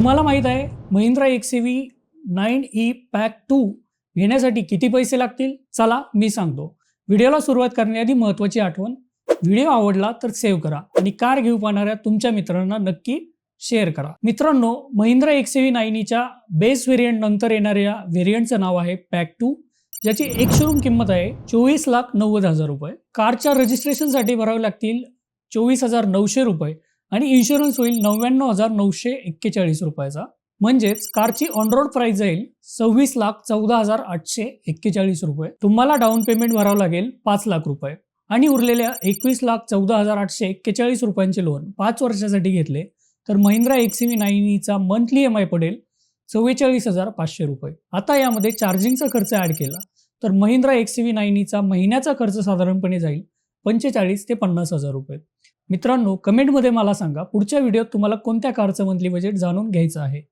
तुम्हाला माहित आहे महिंद्रा XUV 9e पॅक 2 घेण्यासाठी किती पैसे लागतील? चला मी सांगतो. व्हिडिओला सुरुवात करण्याआधी महत्त्वाची आठवण, व्हिडिओ आवडला तर सेव्ह करा आणि कार घेऊ पाहणाऱ्या तुमच्या मित्रांना नक्की शेअर करा. मित्रांनो, महिंद्रा XUV 9e च्या बेस व्हेरियंट नंतर येणाऱ्या व्हेरियंटचं नाव आहे पॅक 2, ज्याची एक शोरूम किंमत आहे 24,90,000 रुपये. कारच्या रजिस्ट्रेशनसाठी भरावे लागतील 24,900 रुपये आणि इन्शुरन्स होईल 99,941 रुपयाचा. म्हणजेच कारची ऑन रोड प्राइस जाईल 26,14,841 रुपये. तुम्हाला डाऊन पेमेंट भरावं लागेल 5 लाख रुपये आणि उरलेल्या 21,14,841 रुपयांचे लोन 5 वर्षासाठी घेतले तर महिंद्रा XUV 9e चा मंथली EMI पडेल 44,500 रुपये. आता यामध्ये चार्जिंगचा खर्च ऍड केला तर महिंद्रा XUV 9e चा महिन्याचा खर्च साधारणपणे जाईल 45 ते 50,000 रुपये. मित्रांनो, कमेंटमध्ये मला सांगा पुढच्या व्हिडिओत तुम्हाला कोणत्या कारचं मंथली बजेट जाणून घ्यायचं आहे.